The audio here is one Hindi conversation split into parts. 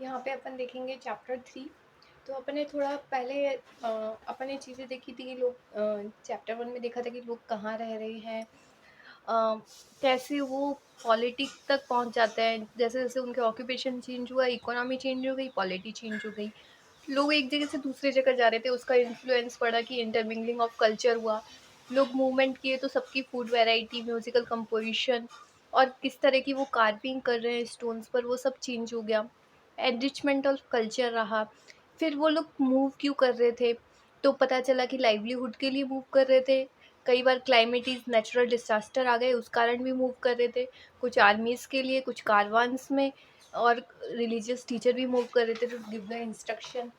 यहाँ पे अपन देखेंगे चैप्टर 3। तो अपन ने थोड़ा पहले अपन ने चीज़ें देखी थी कि लोग चैप्टर 1 में देखा था कि लोग कहाँ रह रहे हैं, अ, कैसे वो पॉलिटिक्स तक पहुँच जाते हैं। जैसे जैसे उनके ऑक्यूपेशन चेंज हुआ, इकोनॉमी चेंज हो गई, पॉलिटी चेंज हो गई, लोग एक जगह से दूसरी जगह जा रहे थे, उसका इन्फ्लुएंस पड़ा कि इंटरमिंगलिंग ऑफ कल्चर हुआ, लोग मूवमेंट किए तो सबकी फूड वैरायटी, म्यूजिकल कंपोजिशन और किस तरह की वो कार्विंग कर रहे हैं स्टोन्स पर, वो सब चेंज हो गया। एनरिचमेंट ऑफ कल्चर रहा। फिर वो लोग मूव क्यों कर रहे थे, तो पता चला कि लाइवलीहुड के लिए मूव कर रहे थे। कई बार क्लाइमेटीज नेचुरल डिसास्टर आ गए, उस कारण भी मूव कर रहे थे। कुछ आर्मीज़ के लिए, कुछ कारवान्स में, और रिलीजियस टीचर भी मूव कर रहे थे टू गिव द इंस्ट्रक्शन।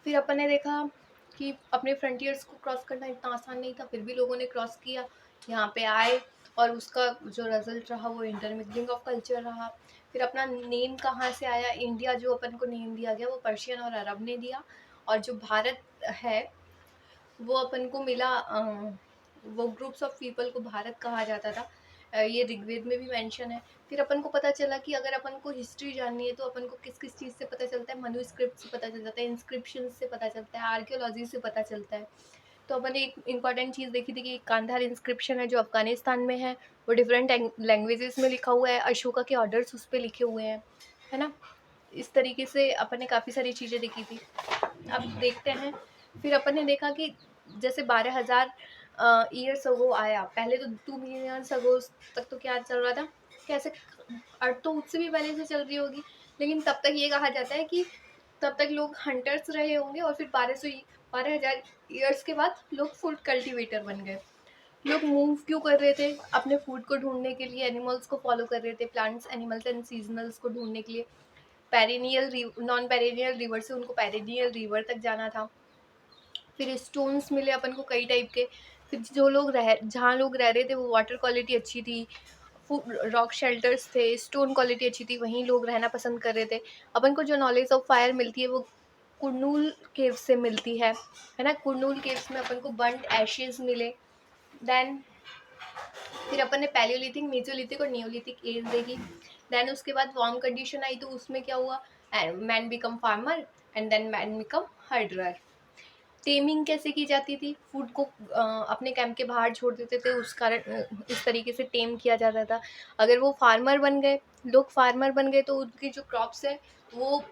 फिर अपन ने देखा कि अपने फ्रंटियर्स को क्रॉस करना इतना आसान नहीं था, फिर भी लोगों ने क्रॉस किया, यहाँ पे आए, और उसका जो रिजल्ट रहा वो इंटरमिक्सिंग ऑफ कल्चर रहा। फिर अपना नेम कहाँ से आया, इंडिया जो अपन को नेम दिया गया वो पर्शियन और अरब ने दिया, और जो भारत है वो अपन को मिला, वो ग्रुप्स ऑफ पीपल को भारत कहा जाता था। ये ऋग्वेद में भी मेंशन है। फिर अपन को पता चला कि अगर अपन को हिस्ट्री जाननी है तो अपन को किस किस चीज़ से पता चलता है, मनुस्क्रिप्ट से पता चल जाता है, इंस्क्रिप्शन से पता चलता है, आर्कियोलॉजी से पता चलता है। तो अपन ने एक इम्पॉर्टेंट चीज़ देखी थी कि कांधार इंस्क्रिप्शन है जो अफगानिस्तान में है, वो डिफरेंट लैंग्वेजेस में लिखा हुआ है, अशोका के ऑर्डर्स उस पर लिखे हुए हैं, है ना। इस तरीके से अपन ने काफ़ी सारी चीज़ें देखी थी। अब देखते हैं। फिर अपन ने देखा कि जैसे 12,000 ईयर्स अगो आया, पहले तो 2 मिलियन अगो तक तो क्या चल रहा था, कैसे अर्थ तो उससे भी पहले से चल रही होगी, लेकिन तब तक ये कहा जाता है कि तब तक लोग हंटर्स रहे होंगे, और फिर 12,000 ईयर्स के बाद लोग फूड कल्टीवेटर बन गए। लोग मूव क्यों कर रहे थे, अपने फूड को ढूंढने के लिए एनिमल्स को फॉलो कर रहे थे, प्लांट्स, एनिमल्स एंड सीजनल्स को ढूंढने के लिए। पेरिनियल नॉन पेरिनियल रिवर से उनको पेरिनियल रिवर तक जाना था। फिर स्टोन्स मिले अपन को कई टाइप के। फिर जो लोग जहाँ लोग रह रहे थे वो वाटर क्वालिटी अच्छी थी, रॉक शेल्टर्स थे, स्टोन क्वालिटी अच्छी थी, वहीं लोग रहना पसंद कर रहे थे। अपन को जो नॉलेज ऑफ फायर मिलती है वो कुरनूल केव से मिलती है ना। कुरनूल केव्स में अपन को बर्न्ड एशेज मिले। देन फिर अपन ने पैलियोलिथिक, मेसोलिथिक और नियोलिथिक एज देखी। देन उसके बाद वार्म कंडीशन आई, तो उसमें क्या हुआ, man become farmer and then man become herder. Taming कैसे की जाती थी, फूड को अपने कैंप के बाहर छोड़ देते थे, उस कारण इस तरीके से टेम किया जाता था। अगर वो फार्मर बन गए, लोग फार्मर बन गए, तो उनकी जो क्रॉप्स है वो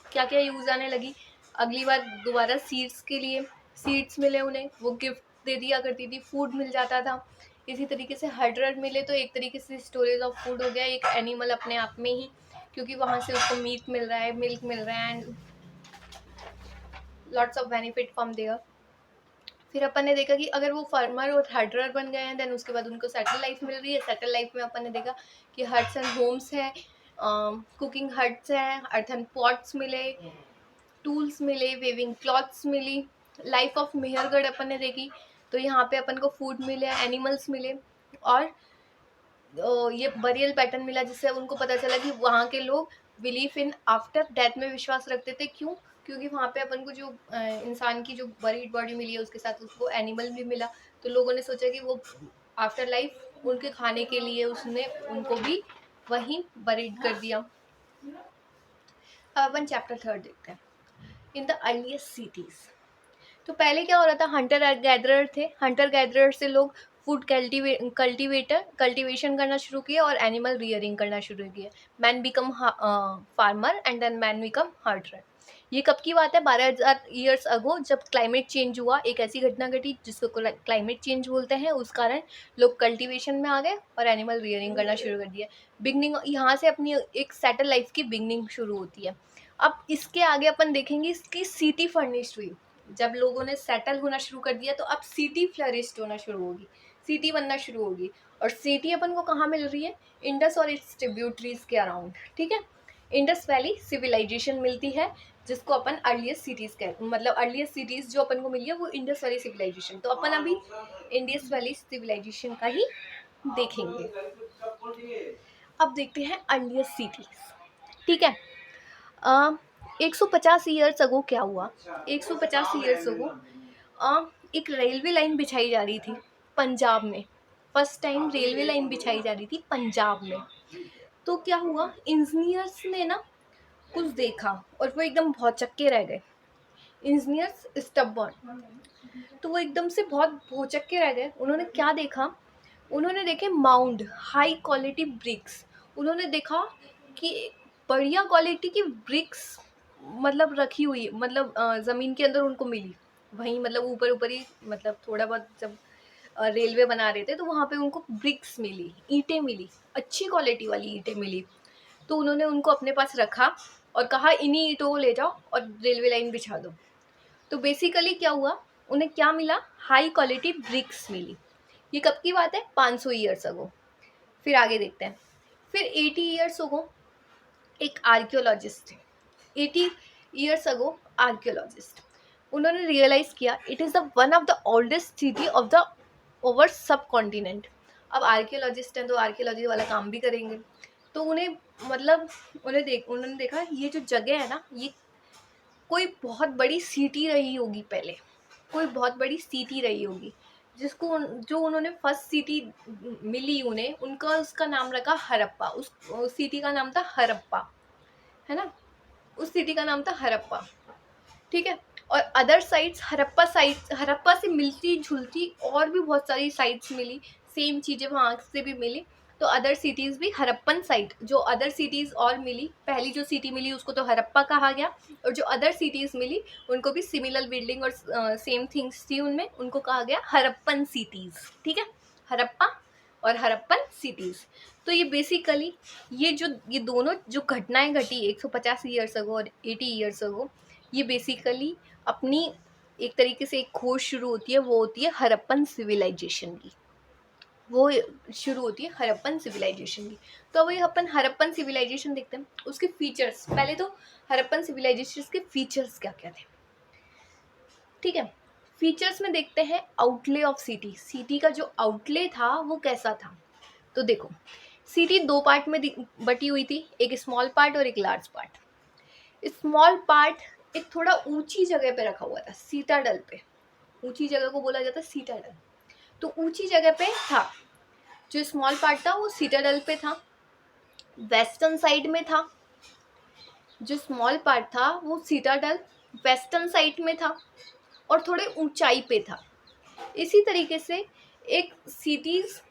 क्या क्या यूज़ आने लगी, अगली बार दोबारा सीड्स के लिए सीड्स मिले उन्हें, वो गिफ्ट दे दिया करती थी, फूड मिल जाता था। इसी तरीके से हर्डर मिले तो एक तरीके से स्टोरेज ऑफ फूड हो गया, एक एनिमल अपने आप में ही, क्योंकि वहाँ से उसको मीट मिल रहा है, मिल्क मिल रहा है, and lots of benefit from there. फिर अपन ने देखा कि अगर वो फार्मर और हर्डरर बन गए हैं, देन उसके बाद उनको सेटल लाइफ मिल रही है। सेटल लाइफ में अपन ने देखा कि हट्स एंड होम्स हैं, कुकिंग हट्स हैं, अर्थन पॉट्स मिले, टूल्स मिले, वेविंग क्लॉथ्स मिली। लाइफ ऑफ मेहरगढ़ अपन ने देखी, तो यहाँ पे अपन को फूड मिले, एनिमल्स मिले, और ये बरियल पैटर्न मिला, जिससे उनको पता चला कि वहाँ के लोग बिलीफ इन आफ्टर डेथ में विश्वास रखते थे। क्यों? क्योंकि वहाँ पे अपन को जो इंसान की जो बरीड बॉडी मिली है उसके साथ उसको एनिमल भी मिला, तो लोगों ने सोचा कि वो आफ्टर लाइफ उनके खाने के लिए उसने उनको भी वहीं बरीड कर दिया। अब अपन चैप्टर 3 देखते हैं, इन द अर्लीस्ट सिटीज। तो पहले क्या हो रहा था, हंटर गैदरर थे, हंटर गैदरर से लोग फूड कल्टीवेशन करना शुरू किया और एनिमल रियरिंग करना शुरू किया। Man become farmer and then man become herder. ये कब की बात है, 12,000 ईयर्स अगो, जब क्लाइमेट चेंज हुआ, एक ऐसी घटना घटी जिसको क्लाइमेट चेंज बोलते हैं, उस कारण लोग कल्टीवेशन में आ गए और एनिमल रियरिंग करना शुरू कर दिया। बिगनिंग यहाँ से अपनी एक सेटल लाइफ की बिगनिंग शुरू होती है। अब इसके आगे अपन देखेंगे इसकी सिटी फर्निश्ड हुई। जब लोगों ने सेटल होना शुरू कर दिया तो अब सिटी फ्लरिश्ड होना शुरू होगी, सिटी बनना शुरू होगी। और सिटी अपन को कहाँ मिल रही है, इंडस और इट्स ट्रिब्यूटरीज के अराउंड, ठीक है। इंडस वैली सिविलाइजेशन मिलती है, जिसको अपन अर्लीस्ट सिटीज कहते, मतलब अर्लीस्ट सिटीज जो अपन को मिली है वो इंडस वैली सिविलाइजेशन। तो अपन अभी इंडस वैली सिविलाइजेशन का ही देखेंगे। अब देखते हैं अर्लीस्ट सिटीज, ठीक है। 150 ईयर्स अगो क्या हुआ, 150 ईयर्स अगो एक रेलवे लाइन बिछाई जा रही थी पंजाब में। फर्स्ट टाइम रेलवे लाइन बिछाई जा रही थी पंजाब में। तो क्या हुआ, इंजीनियर्स ने ना कुछ देखा और वो एकदम बहुत चक्के रह गए। इंजीनियर्स स्टबर्न, तो वो एकदम से बहुत भौचक्के रह गए। उन्होंने क्या देखा, उन्होंने देखे माउंड हाई क्वालिटी ब्रिक्स। उन्होंने देखा कि बढ़िया क्वालिटी की ब्रिक्स मतलब रखी हुई, मतलब ज़मीन के अंदर उनको मिली वहीं, मतलब ऊपर ऊपर ही, मतलब थोड़ा बहुत जब रेलवे बना रहे थे तो वहाँ पे उनको ब्रिक्स मिली, ईंटें मिली, अच्छी क्वालिटी वाली ईंटें मिली। तो उन्होंने उनको अपने पास रखा और कहा इन्हीं ईंटों को ले जाओ और रेलवे लाइन बिछा दो। तो बेसिकली क्या हुआ, उन्हें क्या मिला, हाई क्वालिटी ब्रिक्स मिली। ये कब की बात है, 500 ईयर्स अगो। फिर आगे देखते हैं। फिर 80 ईयर्स अगो एक आर्कियोलॉजिस्ट थे। 80 ईयर्स अगो आर्कियोलॉजिस्ट, उन्होंने रियलाइज किया it is the one of the oldest city of the over सब कॉन्टिनेंट। अब आर्कियोलॉजिस्ट हैं तो आर्कियोलॉजी वाला काम भी करेंगे, तो उन्हें मतलब उन्होंने देखा ये जो जगह है ना, ये कोई बहुत बड़ी सिटी रही होगी पहले, कोई बहुत बड़ी सिटी रही होगी, जिसको जो उन्होंने फर्स्ट सिटी मिली उन्हें, उनका उसका नाम रखा हड़प्पा। उस सिटी का नाम था हड़प्पा, है ना, उस सिटी का नाम था हड़प्पा। ठीक है। और अदर साइट्स, हड़प्पा से मिलती जुलती और भी बहुत सारी साइट्स मिली, सेम चीज़ें वहाँ से भी मिली। तो अदर सिटीज़ भी हड़प्पन साइट, जो अदर सिटीज़ और मिली, पहली जो सिटी मिली उसको तो हड़प्पा कहा गया, और जो अदर सिटीज़ मिली उनको भी सिमिलर बिल्डिंग और सेम थिंग्स थी उनमें, उनको कहा गया हड़प्पन सिटीज़। ठीक है, हड़प्पा और हड़प्पन सिटीज़। तो ये बेसिकली ये दोनों जो घटनाएं घटी 150 ईयर्स अगो और 80 ईयर्स अगो, ये बेसिकली अपनी एक तरीके से एक खोज शुरू होती है, वो होती है हड़प्पन सिविलाइजेशन की। वो शुरू होती है हड़प्पन सिविलाइजेशन की। तो अब ये अपन हड़प्पन सिविलाइजेशन देखते हैं, उसके फीचर्स। पहले तो हड़प्पन सिविलाइजेशन के फीचर्स क्या क्या थे। ठीक है, फीचर्स में देखते हैं आउटले ऑफ सिटी। सिटी का जो आउटले था वो कैसा था। तो देखो, सिटी दो पार्ट में बटी हुई थी, एक स्मॉल पार्ट और एक लार्ज पार्ट। स्मॉल पार्ट एक थोड़ा ऊंची जगह पे रखा हुआ था, सीटाडल पे। ऊंची जगह को बोला जाता है सीटाडल। तो ऊंची जगह पे था, जो स्मॉल पार्ट था वो सीटाडल पे था, वेस्टर्न साइड में था। जो स्मॉल पार्ट था वो सीटाडल वेस्टर्न साइड में था और थोड़े ऊंचाई पे था। इसी तरीके से एक सिटीज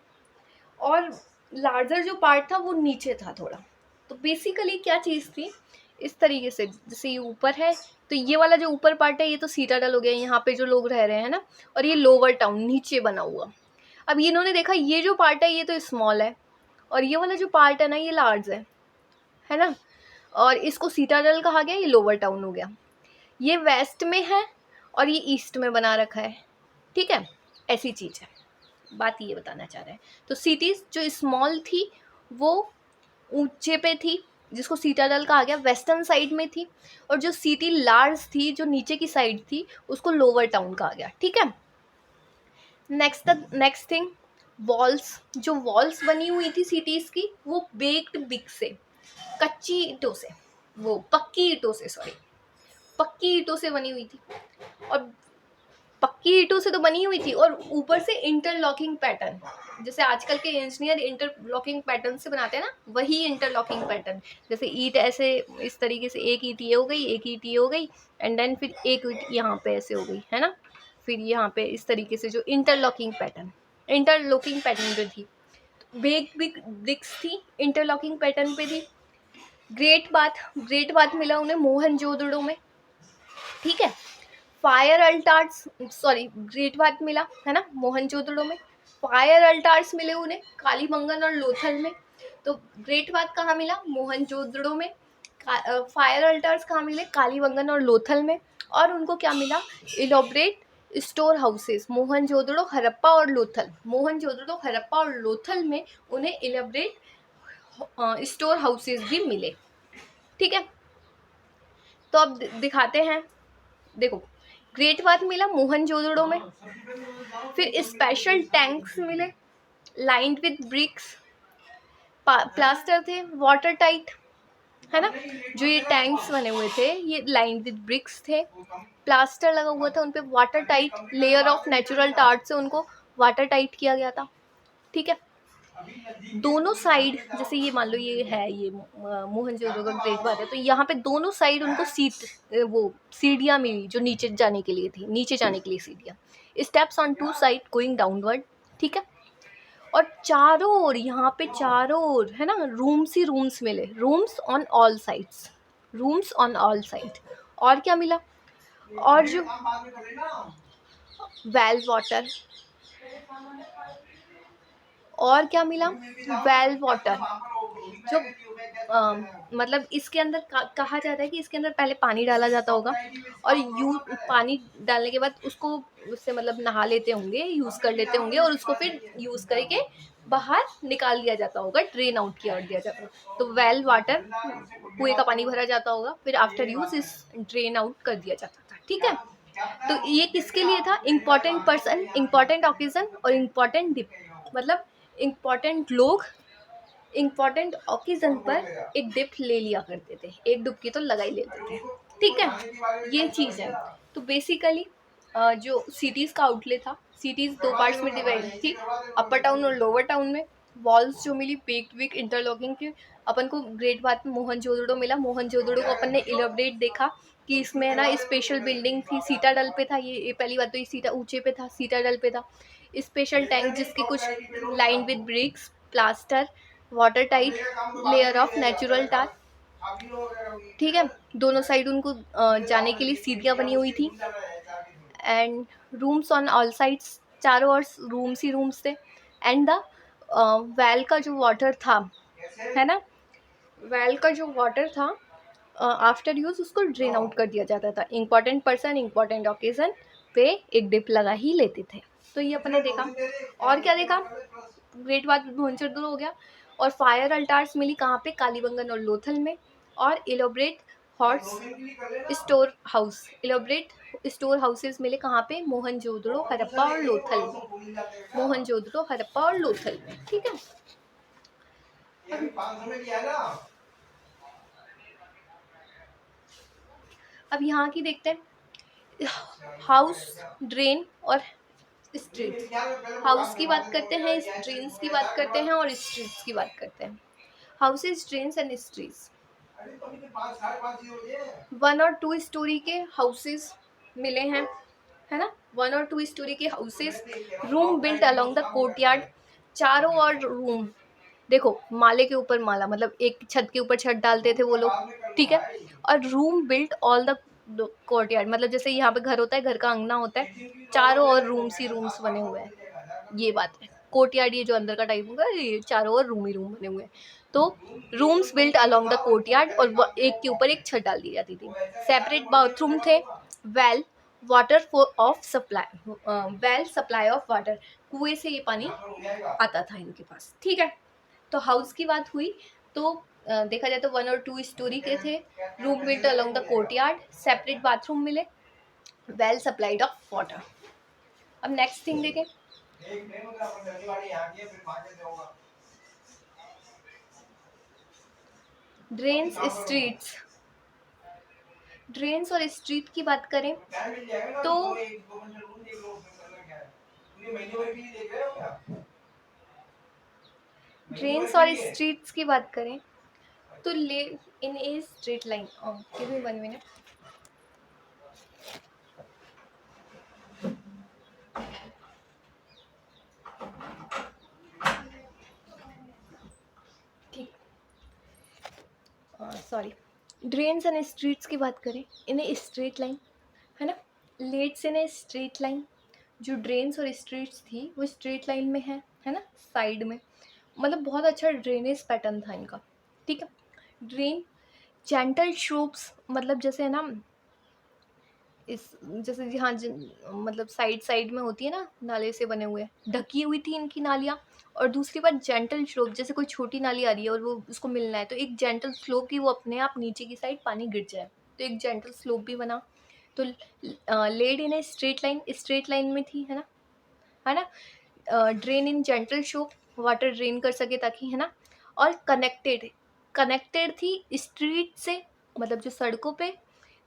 और लार्जर जो पार्ट था वो नीचे था थोड़ा। तो बेसिकली क्या चीज़ थी, इस तरीके से, जैसे ये ऊपर है तो ये वाला जो ऊपर पार्ट है ये तो सीटाडल हो गया, यहाँ पे जो लोग रह रहे हैं ना, और ये लोअर टाउन नीचे बना हुआ। अब इन्होंने देखा ये जो पार्ट है ये तो स्मॉल है और ये वाला जो पार्ट है ना ये लार्ज है ना, और इसको सीटाडल कहा गया, ये लोअर टाउन हो गया। ये वेस्ट में है और ये ईस्ट में बना रखा है। ठीक है, ऐसी चीज़ है, बात ये बताना चाह रहे हैं। तो सिटीज़ जो स्मॉल थी वो ऊंचे पे थी, जिसको सीटाडल कहा गया, वेस्टर्न साइड में थी, और जो सिटी लार्ज थी जो नीचे की साइड थी उसको लोअर टाउन कहा गया। ठीक है, नेक्स्ट थिंग, वॉल्स। जो वॉल्स बनी हुई थी सिटीज़ की वो बेक्ड ब्रिक से, कच्ची ईंटों से, वो पक्की ईंटों से, सॉरी, पक्की ईंटों से बनी हुई थी। और पक्की ईंटों से तो बनी हुई थी और ऊपर से इंटरलॉकिंग पैटर्न, जैसे आजकल के इंजीनियर इंटरलॉकिंग पैटर्न से बनाते हैं ना, वही इंटरलॉकिंग पैटर्न। जैसे ईंट ऐसे इस तरीके से, एक ईंट ये हो गई, एक ईंट ये हो गई, एंड देन फिर एक ईंट यहाँ पे ऐसे हो गई, है ना, फिर यहाँ पे इस तरीके से जो इंटरलॉकिंग पैटर्न जो थी, बेग बिग ब्रिक्स थी, इंटरलॉकिंग पैटर्न पे थी। ग्रेट बात मिला उन्हें मोहनजोदड़ो में। ठीक है, फायर अल्टार्स, सॉरी, ग्रेट बात मिला है ना मोहनजोदड़ो में। फायर अल्टार्स मिले उन्हें कालीबंगन और लोथल में। तो ग्रेट बात कहाँ मिला, मोहनजोदड़ो में। फायर अल्टार्स कहाँ मिले, कालीबंगन और लोथल में। और उनको क्या मिला, इलॉबरेट स्टोर हाउसेस, मोहनजोदड़ो, हड़प्पा और लोथल। मोहनजोदड़ो, हड़प्पा और लोथल में उन्हें इलॉबरेट स्टोर हाउसेस भी मिले। ठीक है, तो अब दिखाते हैं। देखो, ग्रेट बात मिला मोहनजोदड़ो में, फिर स्पेशल टैंक्स मिले लाइंड विद ब्रिक्स, प्लास्टर थे वाटर टाइट, है ना। जो ये टैंक्स बने हुए थे ये लाइंड विद ब्रिक्स थे, प्लास्टर लगा हुआ था उन पे, water tight, layer of natural tart से उनको वाटर टाइट किया गया था। ठीक है, दोनों साइड, जैसे ये मान लो ये है, ये मोहनजोदड़ो का ग्रेट बात है, तो यहाँ पे दोनों साइड उनको वो सीढ़ियाँ मिली जो नीचे जाने के लिए थी, नीचे जाने के लिए सीढ़ियाँ, steps on two side going downward, ठीक है। और चारों ओर, यहाँ पे चारों ओर है ना, रूम्स ही रूम्स मिले, rooms on all sides, rooms on all side. और क्या मिला, और जो वेल वाटर, और क्या मिला, वेल वाटर, जो मतलब इसके अंदर कहा जाता है कि इसके अंदर पहले पानी डाला जाता होगा, और पानी डालने के बाद उसको, उससे मतलब नहा लेते होंगे, यूज़ कर लेते होंगे, और उसको फिर यूज़ करके बाहर निकाल दिया जाता होगा, ड्रेन आउट किया दिया जाता होगा। तो वेल वाटर, कुएं का पानी भरा जाता होगा, फिर आफ्टर यूज इस ड्रेन आउट कर दिया जाता था, ठीक है। तो ये किसके लिए था, इम्पॉर्टेंट पर्सन, इम्पॉर्टेंट ऑकेजन और इम्पॉर्टेंट डिप, मतलब इम्पॉर्टेंट लोग इम्पॉर्टेंट ओकेजन पर एक डिप ले लिया करते थे, एक डुबकी तो लगा ही लेते थे, ठीक है, ये चीज़ है। तो बेसिकली जो सिटीज़ का आउटलेट था, सिटीज़ दो पार्ट्स में डिवाइड थी, अपर टाउन और लोअर टाउन में। वॉल्स जो मिली बेक्ड विक इंटरलॉकिंग की, अपन को ग्रेट बात में मोहनजोदड़ो मिला, मोहनजोदड़ो को अपन ने इलेबरेट देखा कि इसमें है ना स्पेशल बिल्डिंग थी, सीटाडल पे था, ये पहली बात तो ये सीटा ऊंचे पे था, सीटाडल पे था, स्पेशल टैंक जिसके कुछ line with bricks, plaster, water tight layer of natural tar, ठीक है। दोनों साइड उनको जाने के लिए सीढ़ियाँ बनी हुई थी, and rooms on all sides, चारों ओर रूम्स ही रूम्स थे। एंड द वेल का जो वाटर था, है ना, वेल का जो वाटर था आफ्टर यूज उसको ड्रेन आउट कर दिया जाता था। इंपॉर्टेंट पर्सन, इंपॉर्टेंट ओकेजन पे एक डिप लगा ही लेते थे। तो ये अपने देखा, और क्या देखा, ग्रेट बात भुवनेश्वर हो गया, और फायर अल्टार्स मिली कहाँ पे, कालीबंगन और लोथल में, और elaborate horse store house, elaborate store houses मिले कहाँ पे, मोहनजोदड़ो, हड़प्पा और लोथल में, मोहनजोदड़ो, हड़प्पा और लोथल में, ठीक है। अब यहाँ की देखते हैं, हाउस, ड्रेन और स्ट्रीट। हाउस की बात करते हैं, ड्रेन्स की बात करते हैं, और स्ट्रीट्स की बात करते हैं। Houses, drains and streets. 1 और 2 स्टोरी के हाउसेज मिले हैं, है ना, 1 और 2 स्टोरी के houses, room built along the courtyard, चारों और रूम, देखो माले के ऊपर माला, मतलब एक छत के ऊपर छत डालते थे वो लोग, ठीक है। और room built all the courtyard, मतलब जैसे यहाँ पे घर होता है, घर का अंगना होता है, चारों ओर रूम्स ही रूम्स बने हुए हैं, ये बात है। कोर्टयार्ड ये जो अंदर का टाइप होगा, ये चारों ओर रूम ही रूम बने हुए हैं। तो rooms built along the courtyard, और एक के ऊपर एक छत डाल दी जाती थी। सेपरेट बाथरूम थे, well water of supply, well supply of water, कुएं से ये पानी आता था इनके पास, ठीक है। तो हाउस की बात हुई, तो देखा जाए तो 1 और 2 स्टोरी के थे, room built along the courtyard, separate bathroom मिले, वेल सप्लाइड ऑफ वाटर। अब नेक्स्ट थिंग देखें, ड्रेन्स, स्ट्रीट्स। ड्रेन्स और स्ट्रीट की बात करें तो ड्रेन्स और स्ट्रीट्स की बात करें तो lay in a straight line, give me 1 minute. ठीक, सॉरी। ड्रेन्स एंड स्ट्रीट्स की बात करें, इन ए स्ट्रेट लाइन, है ना, let's in a straight line. जो ड्रेन्स और स्ट्रीट्स थी वो स्ट्रेट लाइन में है ना, साइड में, मतलब बहुत अच्छा ड्रेनेज पैटर्न था इनका, ठीक है। ड्रेन जेंटल श्रोप्स, मतलब जैसे है ना, इस जैसे जी हाँ, मतलब साइड साइड में होती है ना, नाले से बने हुए, ढकी हुई थी इनकी नालियाँ। और दूसरी बात जेंटल स्लोप, जैसे कोई छोटी नाली आ रही है और वो उसको मिलना है, तो एक जेंटल स्लोप की वो अपने आप नीचे की साइड पानी गिर जाए, तो एक जेंटल स्लोप भी बना। तो laid in a straight line में थी, है ना, drain in gentle slope, water drain कर सके ताकि, है ना। और कनेक्टेड थी स्ट्रीट से, मतलब जो सड़कों पे,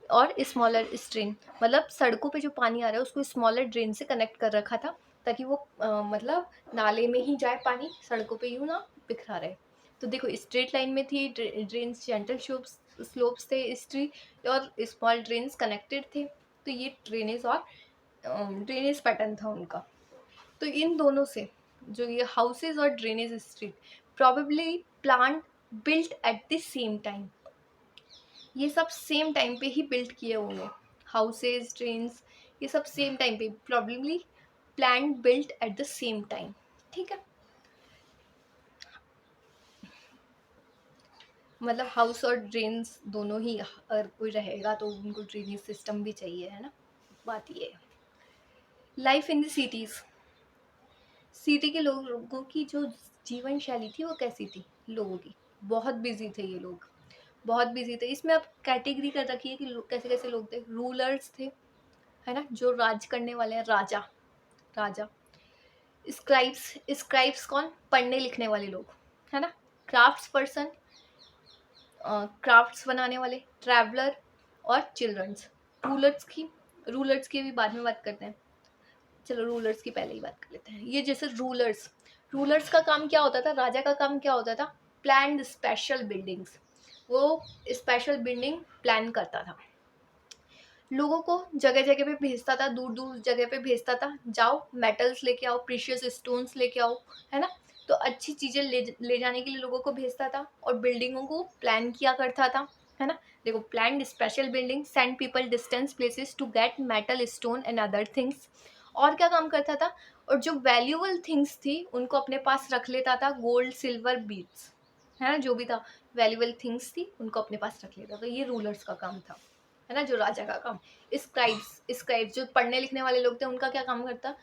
और स्मॉलर स्ट्रेन, मतलब सड़कों पे जो पानी आ रहा है उसको स्मॉलर ड्रेन से कनेक्ट कर रखा था, ताकि वो मतलब नाले में ही जाए पानी, सड़कों पे यूँ ना बिखरा रहे। तो देखो स्ट्रेट लाइन में थी, ड्रेन्स जेंटल स्लोप्स थे, स्ट्रीट और स्मॉल ड्रेन्स कनेक्टेड थे। तो ये ड्रेनेज पैटर्न था उनका। तो इन दोनों से जो ये हाउसेज और drainage street probably plant built at the same time, ये सब सेम टाइम पे ही बिल्ट किए होंगे। हाउसेज, ट्रेन्स, ये सब सेम टाइम पे probably plant built at the same time. ठीक है, मतलब हाउस और ड्रेन्स दोनों ही, अगर कोई रहेगा तो उनको ड्रेनेज सिस्टम भी चाहिए, है ना। बात ये है। Life in the cities, city के लोगों की जो जीवन शैली थी वो कैसी थी, लोगों की बहुत बिजी थे ये लोग, बहुत बिजी थे। इसमें आप कैटेगरी कर रखी है कि कैसे कैसे लोग थे। रूलर्स थे, है ना, जो राज करने वाले हैं, राजा राजा। स्क्राइब्स, स्क्राइब्स कौन, पढ़ने लिखने वाले लोग, है ना। क्राफ्ट्स पर्सन, क्राफ्ट्स बनाने वाले। ट्रैवलर और चिल्ड्रंस। रूलर्स की भी बाद में बात करते हैं, चलो रूलर्स की पहले ही बात कर लेते हैं। ये जैसे रूलर्स, रूलर्स का काम क्या होता था, राजा का काम क्या होता था, प्लान स्पेशल बिल्डिंग्स। वो स्पेशल बिल्डिंग प्लान करता था, लोगों को जगह जगह पे भेजता था, दूर दूर जगह पे भेजता था, जाओ मेटल्स लेके आओ, प्रीशियस स्टोन्स लेके आओ, है ना। तो अच्छी चीजें ले जाने के लिए लोगों को भेजता था और बिल्डिंगों को प्लान किया करता था, है ना। देखो, plan special building, send people distance places to get metal, stone and other things. और क्या काम करता था, और जो वैल्यूएबल थिंग्स थी उनको अपने पास रख लेता था, गोल्ड सिल्वर बीट्स, है ना, जो भी था वैल्यूएबल थिंग्स थी उनको अपने पास रख लेता था। ये रूलर्स का काम था, है ना, जो राजा का काम। स्क्राइब्स जो पढ़ने लिखने वाले लोग थे, उनका क्या काम करता,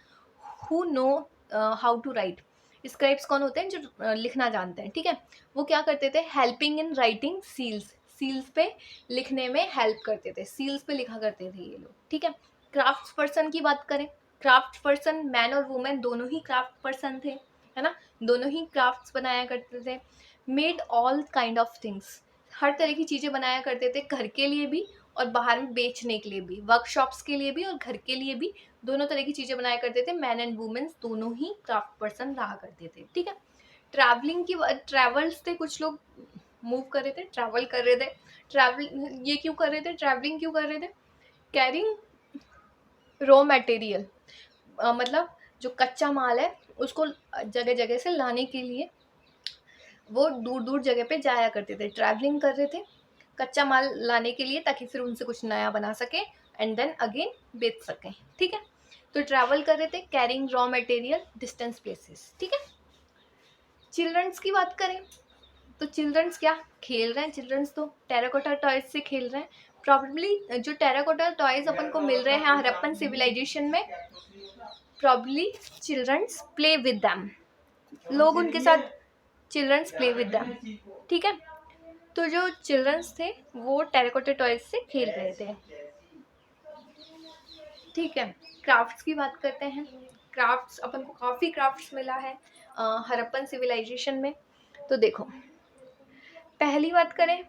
who know how to write. Scribes कौन होते हैं, जो लिखना जानते हैं, ठीक है। वो क्या करते थे, helping in writing seals, seals पे लिखने में हेल्प करते थे, सील्स पे लिखा करते थे ये लोग, ठीक है। क्राफ्ट्स पर्सन की बात करें, क्राफ्ट पर्सन मैन और वुमेन दोनों ही क्राफ्ट पर्सन थे, है ना, दोनों ही क्राफ्ट्स बनाया करते थे। Made all kind of things, हर तरह की चीज़ें बनाया करते थे, घर के लिए भी और बाहर में बेचने के लिए भी, वर्कशॉप्स के लिए भी और घर के लिए भी, दोनों तरह की चीज़ें बनाया करते थे। मैन एंड वुमेन्स दोनों ही क्राफ्ट पर्सन रहा करते थे, ठीक है। ट्रैवलिंग की, ट्रैवल्स थे, कुछ लोग मूव कर रहे थे, ट्रैवल कर रहे थे। ट्रैवल ये क्यों कर रहे थे, ट्रैवलिंग क्यों कर रहे थे, कैरिंग रॉ मटेरियल, मतलब जो कच्चा माल है उसको जगह जगह से लाने के लिए वो दूर दूर जगह पे जाया करते थे, ट्रैवलिंग कर रहे थे कच्चा माल लाने के लिए, ताकि फिर उनसे कुछ नया बना सके एंड देन अगेन बेच सकें, ठीक है। तो ट्रैवल कर रहे थे, carrying raw material, distance places, ठीक है। चिल्ड्रंस की बात करें तो चिल्ड्रंस क्या खेल रहे हैं, चिल्ड्रंस तो टेराकोटा टॉयज से खेल रहे हैं। प्रॉब्ली जो टेराकोटा टॉयज अपन को मिल रहे हैं हड़प्पन सिविलाइजेशन में, probably childrens play with them, लोग उनके साथ चिल्ड्रंस प्ले विद दैम, ठीक है। तो जो चिल्ड्रंस थे वो टेराकोटा टॉयज से खेल रहे थे, ठीक है। क्राफ्ट्स की बात करते हैं। क्राफ्ट्स, अपन को काफ़ी क्राफ्ट्स मिला है हड़प्पन सिविलाइजेशन में। तो देखो, पहली बात करें,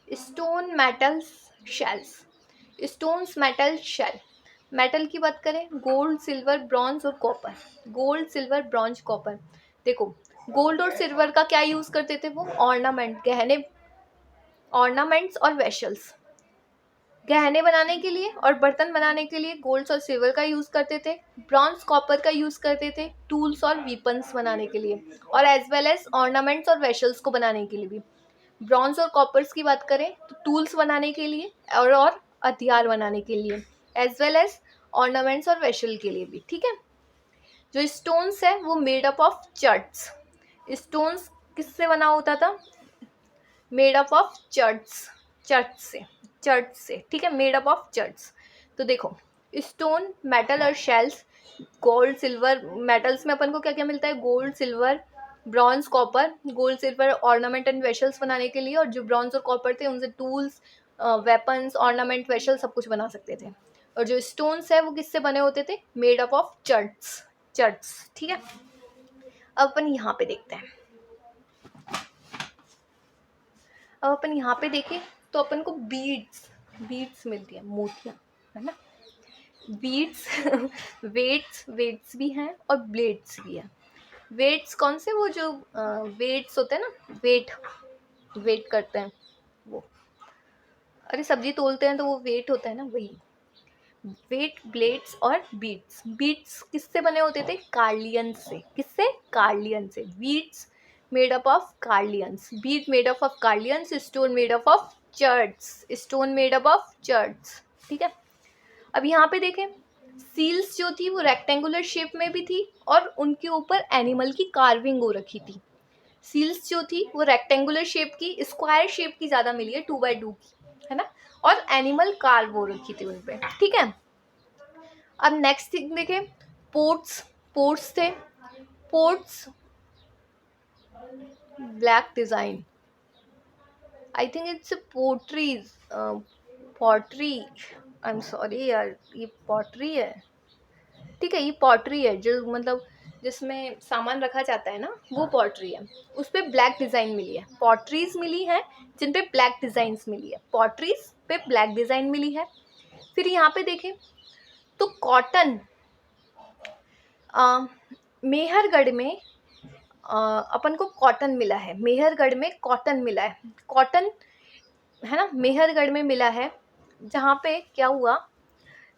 stone metals shells, stones metal shell. Metal की बात करें, गोल्ड सिल्वर ब्रॉन्ज और copper, gold silver bronze copper. देखो, गोल्ड और सिल्वर का क्या यूज़ करते थे वो, ऑर्नामेंट, गहने, ऑर्नामेंट्स और वेशल्स, गहने बनाने के लिए और बर्तन बनाने के लिए गोल्ड और सिल्वर का यूज़ करते थे। ब्रॉन्ज कॉपर का यूज़ करते थे टूल्स और वीपन्स बनाने के लिए, और एज वेल एज ऑर्नामेंट्स और वेशल्स को बनाने के लिए भी। ब्रॉन्ज और कॉपर्स की बात करें तो टूल्स बनाने के लिए और हथियार बनाने के लिए, एज वेल एज ऑर्नामेंट्स और वेशल के लिए भी, ठीक है। जो स्टोन्स है वो made up of cherts, stones किससे बना होता था, made up of cherts, church से, ठीक है, मेड अप ऑफ चर्च। तो देखो, स्टोन, मेटल और शेल्स, गोल्ड सिल्वर, मेटल्स में अपन को क्या क्या मिलता है, gold silver bronze copper, gold silver ornament and vessels बनाने के लिए, और जो ब्रॉन्ज और कॉपर थे उनसे टूल्स, वेपन्स, ऑर्नामेंट, वेशल सब कुछ बना सकते थे। और जो स्टोन्स है वो किससे बने होते थे, मेड अप ऑफ चर्च, ठीक है। अब अपन यहाँ पे देखते हैं, अब अपन यहाँ पे देखें तो अपन को बीड्स, बीड्स मिलती है, मोतियाँ, है ना। बीट्स वेट्स वेट्स भी हैं और ब्लेड्स भी हैं। वेट्स कौन से, वो जो वेट्स होते हैं ना, वेट वेट करते हैं वो, अरे सब्जी तोलते हैं तो वो वेट होता है ना, वही। वेट, ब्लेड्स और बीट्स। बीट्स किससे बने होते थे? कार्लियन से। किससे? कार्लियन से। Beads made up of carnelians, bead made up of carnelians, stone made up of cherts, stone made up of cherts. ठीक है, अब यहाँ पे देखें, सील्स जो थी वो रेक्टेंगुलर शेप में भी थी और उनके ऊपर एनिमल की कार्विंग हो रखी थी। सील्स जो थी वो रेक्टेंगुलर शेप की, स्क्वायर शेप की ज़्यादा मिली है, 2x2 की, है ना, और एनिमल कार्व हो रखी थी उन पे। ठीक है, अब नेक्स्ट थिंग देखें, पोर्ट्स। पोर्ट्स थे, ports black design, I think it's pottery, pottery, I am sorry यार, ये पॉटरी है। ठीक है, ये पॉटरी है, जो मतलब जिसमें सामान रखा जाता है ना, वो पॉटरी है। उस पर ब्लैक डिज़ाइन मिली है। पॉटरीज मिली है जिन पे ब्लैक डिज़ाइंस मिली है, पॉटरीज पे ब्लैक डिज़ाइन मिली है। फिर यहाँ पे देखें तो कॉटन, मेहरगढ़ में अपन को कॉटन मिला है, मेहरगढ़ में कॉटन मिला है, कॉटन है ना, मेहरगढ़ में मिला है। जहाँ पे क्या हुआ,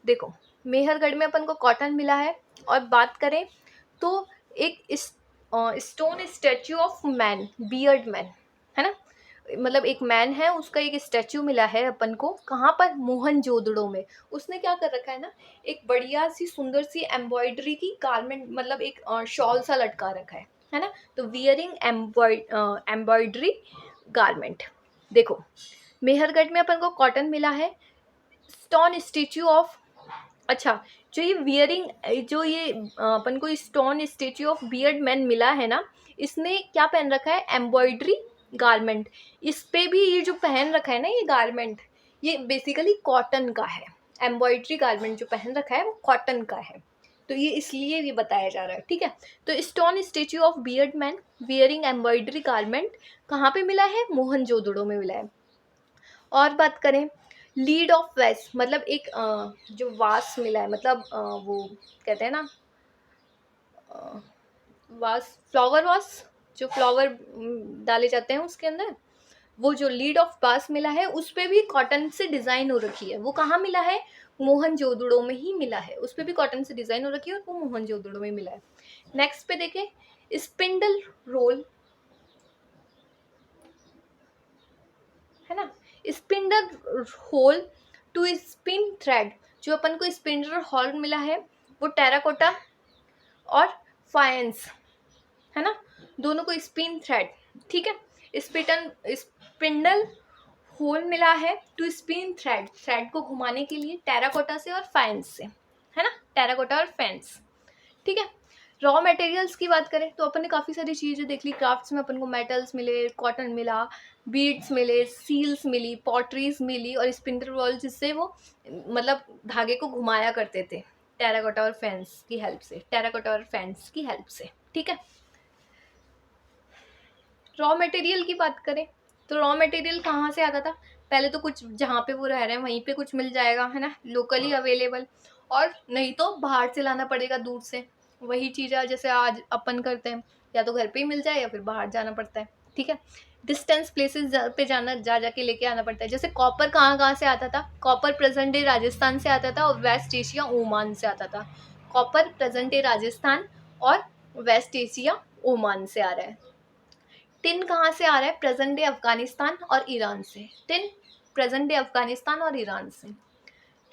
देखो, मेहरगढ़ में अपन को कॉटन मिला है। और बात करें तो एक stone statue of man, beard man, है ना, मतलब एक मैन है, उसका एक स्टैचू मिला है अपन को। कहाँ पर? मोहनजोदड़ो में। उसने क्या कर रखा है ना, एक बढ़िया सी सुंदर सी एम्ब्रॉयडरी की गारमेंट, मतलब एक शॉल सा लटका रखा है ना, तो वियरिंग एम्ब्रॉयडरी गारमेंट। देखो, मेहरगढ़ में अपन को कॉटन मिला है, स्टोन स्टेच्यू ऑफ, अच्छा, जो ये वियरिंग, जो ये अपन को stone statue of beard man मिला है ना, इसने क्या पहन रखा है? Embroidery garment. इस पे भी ये जो पहन रखा है ना ये गारमेंट, ये बेसिकली कॉटन का है। एम्ब्रॉयडरी गारमेंट जो पहन रखा है वो कॉटन का है, तो ये इसलिए ये बताया जा रहा है। ठीक है, तो stone statue of beard man wearing embroidery garment कहाँ पे मिला है? मोहनजोदड़ो में मिला है। और बात करें, लीड ऑफ वेस्ट, मतलब एक जो वास मिला है, मतलब वो कहते हैं ना, वास, फ्लावर वास, जो फ्लावर डाले जाते हैं उसके अंदर, वो जो लीड ऑफ वास मिला है उस पे भी कॉटन से डिज़ाइन हो रखी है। वो कहाँ मिला है? मोहनजोदड़ो में ही मिला है, उस पे भी कॉटन से डिज़ाइन हो रखी है और वो मोहनजोदड़ो में मिला है। नेक्स्ट पे देखें, स्पिंडल रोल, है ना, spindle hole to spin thread, जो अपन को स्पिंडल हॉल मिला है वो टेराकोटा और फायंस, है ना, दोनों को स्पिन थ्रेड। ठीक है, स्पिंडल होल मिला है टू स्पिन थ्रेड, थ्रेड को घुमाने के लिए, टेराकोटा से और फायंस से, है ना, टेराकोटा और फैंस। ठीक है, रॉ मटेरियल्स की बात करें तो अपन ने काफ़ी सारी चीज़ें देख ली। क्राफ्ट्स में अपन को मेटल्स मिले, कॉटन मिला, बीड्स मिले, सील्स मिली, पॉटरीज मिली और स्पिंडल वॉल, जिससे वो मतलब धागे को घुमाया करते थे टेराकोटा और फैंस की हेल्प से, टेराकोटा और फैंस की हेल्प से। ठीक है, रॉ मटेरियल की बात करें तो रॉ मटेरियल कहाँ से आता था? पहले तो कुछ जहाँ पे वो रह रहे हैं वहीं पे कुछ मिल जाएगा, है ना, लोकली अवेलेबल, और नहीं तो बाहर से लाना पड़ेगा दूर से। वही चीज़ है जैसे आज अपन करते हैं, या तो घर पे ही मिल जाए या फिर बाहर जाना पड़ता है। ठीक है, डिस्टेंस प्लेसेस पे जाना, जा जाके लेके आना पड़ता है। जैसे कॉपर कहाँ कहाँ से आता था? कॉपर प्रेजेंट डे राजस्थान से आता था और वेस्ट एशिया ओमान से आता था। कॉपर प्रेजेंट डे राजस्थान और वेस्ट एशिया ओमान से आ रहा है। टिन कहाँ से आ रहा है? प्रेजेंट डे अफगानिस्तान और ईरान से। टिन प्रेजेंट डे अफगानिस्तान और ईरान से।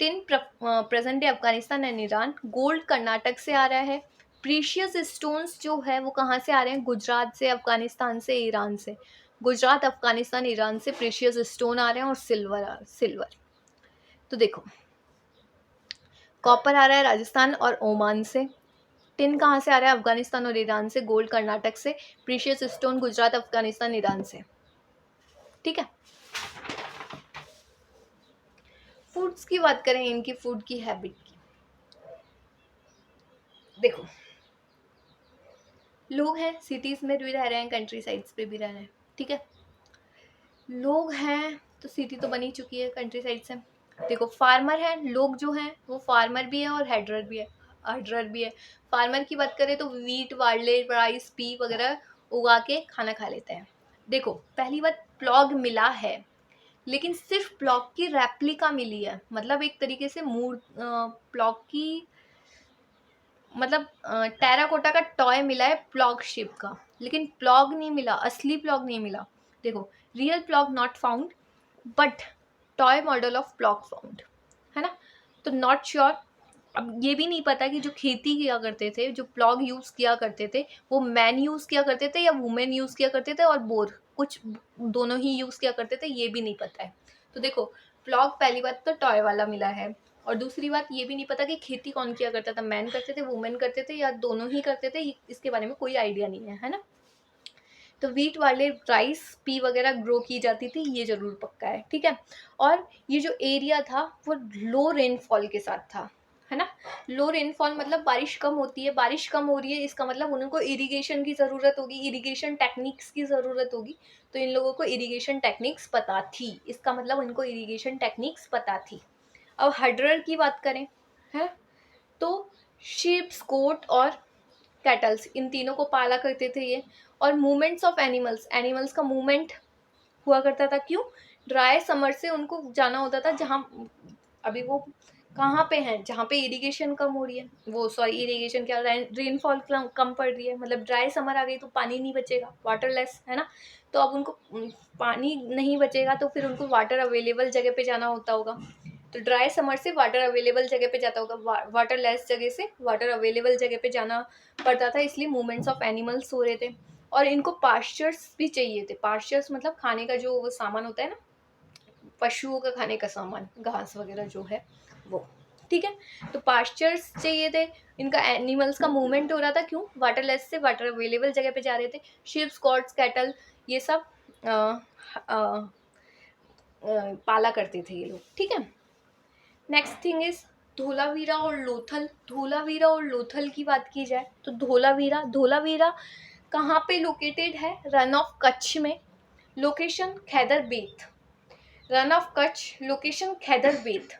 Tin present day Afghanistan and Iran. Gold Karnataka से आ रहा है। प्रीशियस स्टोन्स जो है वो कहाँ से आ रहे हैं? गुजरात से, अफगानिस्तान से, ईरान से। गुजरात, अफगानिस्तान, ईरान से प्रीशियस स्टोन आ रहे हैं और सिल्वर। तो देखो, कॉपर आ रहा है राजस्थान और ओमान से। टिन कहाँ से आ रहा है? अफगानिस्तान और ईरान से। गोल्ड कर्नाटक से। Precious stone Gujarat, Afghanistan, Iran से। ठीक है, फूड्स की बात करें, इनकी फूड की हैबिट की, देखो, लोग हैं सिटीज में भी रह रहे हैं, कंट्री साइड्स पे भी रह रहे हैं। ठीक है, लोग हैं तो सिटी तो बनी चुकी है कंट्री साइड से, देखो फार्मर है, लोग जो हैं वो फार्मर भी है और हेडरर भी है, हर्डरर भी है। फार्मर की बात करें तो वीट, बार्ले, राइस, पी वगैरह उगा के खाना खा लेते हैं। देखो पहली बात, प्लॉग मिला है लेकिन सिर्फ प्लॉग की रेप्लिका मिली है, मतलब एक तरीके से मूड प्लॉग की, मतलब टेराकोटा का टॉय मिला है प्लॉग शिप का, लेकिन प्लॉग नहीं मिला, असली प्लॉग नहीं मिला। देखो, real plough not found but toy model of plough found, है ना। तो नॉट श्योर, अब ये भी नहीं पता कि जो खेती किया करते थे, जो प्लॉग यूज किया करते थे, वो मैन यूज किया करते थे या वुमेन यूज किया करते थे, और बोर कुछ दोनों ही यूज किया करते थे, ये भी नहीं पता है। तो देखो, प्लॉग पहली बात तो टॉय वाला मिला है, और दूसरी बात ये भी नहीं पता कि खेती कौन किया करता था, मैन करते थे, वुमेन करते थे, या दोनों ही करते थे, इसके बारे में कोई आइडिया नहीं है ना। तो वीट वाले राइस, पी वगैरह ग्रो की जाती थी, ये जरूर पक्का है, ठीक है। और ये जो एरिया था वो लो रेनफॉल के साथ था, है ना। लो रेनफॉल मतलब बारिश कम होती है, बारिश कम हो रही है, इसका मतलब उनको इरिगेशन की ज़रूरत होगी, इरिगेशन टेक्निक्स की ज़रूरत होगी। तो इन लोगों को इरिगेशन टेक्निक्स पता थी, इसका मतलब उनको इरिगेशन टेक्निक्स पता थी। अब हर्डरर की बात करें, है, तो शीप्स, गोट और कैटल्स, इन तीनों को पाला करते थे ये। और मूवमेंट्स ऑफ एनिमल्स, एनिमल्स का मूवमेंट हुआ करता था, क्यों? ड्राई समर से उनको जाना होता था, जहाँ अभी वो कहाँ पे हैं, जहाँ पे इरिगेशन कम हो रही है, वो सॉरी इरिगेशन क्या, रेनफॉल कम पड़ रही है, मतलब ड्राई समर आ गई तो पानी नहीं बचेगा, वाटरलेस, है ना। तो अब उनको पानी नहीं बचेगा तो फिर उनको वाटर अवेलेबल जगह पे जाना होता होगा। तो ड्राई समर से वाटर अवेलेबल जगह पे जाता होगा, वाटर लेस जगह से वाटर अवेलेबल जगह पे जाना पड़ता था, इसलिए मूवमेंट्स ऑफ एनिमल्स हो रहे थे। और इनको पास्चर्स भी चाहिए थे, पास्चर्स मतलब खाने का जो वो सामान होता है ना, पशुओं का खाने का सामान, घास वगैरह जो है वो, ठीक है। तो पास्चर्स चाहिए थे, इनका एनिमल्स का मूवमेंट हो रहा था, क्यों? वाटर लेस से वाटर अवेलेबल जगह पे जा रहे थे। शिप्स, गॉड्स, कैटल, ये सब पाला करते थे ये लोग, ठीक है। नेक्स्ट थिंग इज धोलावीरा और लोथल। धोलावीरा और लोथल की बात की जाए तो धोलावीरा, धोलावीरा कहाँ पे लोकेटेड है? रन ऑफ कच्छ में, लोकेशन खैदर बेत। रन ऑफ कच्छ, लोकेशन खैदर बेत।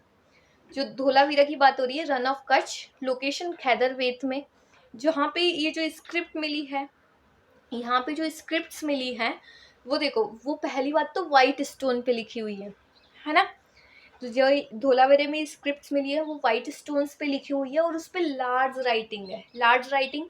जो धोलावीरा की बात हो रही है, रन ऑफ कच्छ, लोकेशन खैदर बेत में। जहाँ पे ये जो स्क्रिप्ट मिली है, यहाँ पे जो स्क्रिप्ट्स मिली हैं, वो देखो, वो पहली बात तो वाइट स्टोन पे लिखी हुई है ना। तो जो धोलावीरा में स्क्रिप्ट्स मिली है वो वाइट स्टोन्स पे लिखी हुई है, और उस पर लार्ज राइटिंग है, लार्ज राइटिंग।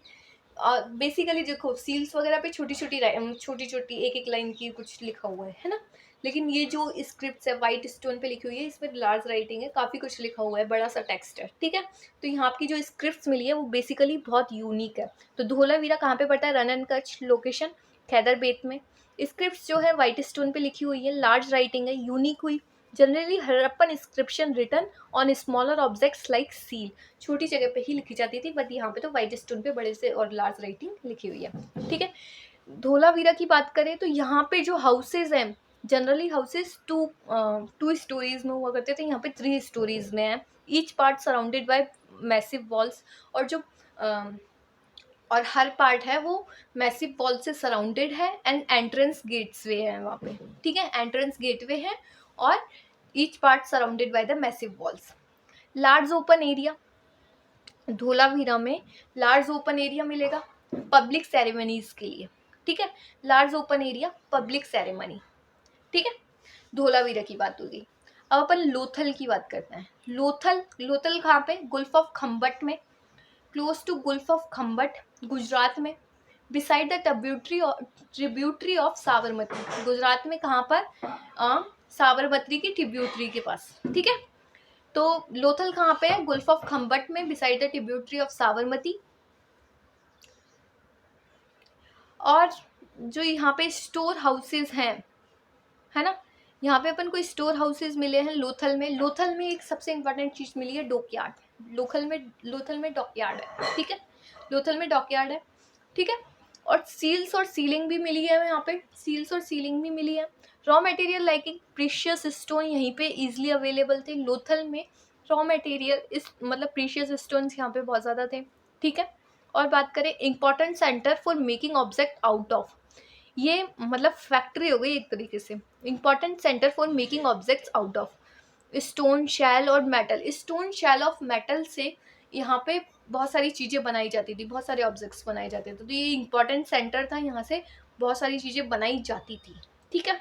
बेसिकली देखो, सील्स वगैरह पे छोटी छोटी एक एक लाइन की कुछ लिखा हुआ है ना। लेकिन ये जो स्क्रिप्ट्स है वाइट स्टोन पे लिखी हुई है, इसमें लार्ज राइटिंग है, काफ़ी कुछ लिखा हुआ है, बड़ा सा टेक्स्ट है, ठीक है। तो यहाँ की जो स्क्रिप्ट्स मिली है वो बेसिकली बहुत यूनिक है। तो धोलावीरा कहाँ पे पड़ता है? रन एंड कच्छ, लोकेशन खैदर बेत में। स्क्रिप्ट्स जो है वाइट स्टोन पे लिखी हुई है, लार्ज राइटिंग है, यूनिक हुई। Generally Harappan inscription written on smaller objects like seal, छोटी जगह पे ही लिखी जाती थी, बट यहाँ पे तो वाइट स्टोन पे बड़े से और लार्ज राइटिंग लिखी हुई है, ठीक है। धोलावीरा की बात करें तो यहाँ पे जो हाउसेज हैं, जनरली हाउसेज टू स्टोरीज में हुआ करते थे, यहाँ पे 3 स्टोरीज में है। Each part surrounded by massive walls, और जो और हर पार्ट है वो मैसिव वॉल से सराउंडेड है, एंड एंट्रेंस गेट्स वे है वहाँ पे, ठीक है, एंट्रेंस गेटवे है, और each part surrounded by the massive walls. Large open area, Dholavira में लार्ज ओपन एरिया मिलेगा पब्लिक सेरेमनीज के लिए, ठीक है। Large open area, public ceremony, ठीक है। धोलावीरा की बात होगी। अब अपन लोथल की बात करते हैं। लोथल, लोथल कहाँ पे? गुल्फ ऑफ खम्बट में, close to gulf of Khambhat, Gujarat में, beside the tributary of Sabarmati. Gujarat में कहाँ पर? साबरमती की ट्रिब्यूटरी के पास, ठीक है। तो लोथल कहाँ पे है? गुल्फ ऑफ खम्बट में, beside the tributary of Sabarmati. और जो यहाँ पे स्टोर हाउसेज हैं, है ना, यहाँ पे अपन को स्टोर हाउसेज मिले हैं लोथल में। लोथल में एक सबसे इंपॉर्टेंट चीज़ मिली है, डॉकयार्ड। लोथल में डॉकयार्ड है, ठीक है। लोथल में डॉकयार्ड है, ठीक है। और सील्स और सीलिंग भी मिली है यहाँ पे, सील्स और सीलिंग भी मिली है। Raw material like precious stone यहीं पे इजीली अवेलेबल थे लोथल में। रॉ मटेरियल इस मतलब प्रीशियस स्टोन्स यहाँ पे बहुत ज़्यादा थे, ठीक है। और बात करें important centre for making object out of, ये मतलब फैक्ट्री हो गई एक तरीके से, important centre for making objects out of. Stone shell और metal, stone shell of metal से यहाँ पे बहुत सारी चीज़ें बनाई जाती थी, बहुत सारे ऑब्जेक्ट्स बनाए जाते थे, तो ये इंपॉर्टेंट सेंटर था, यहाँ से बहुत सारी चीज़ें बनाई जाती थी, ठीक है।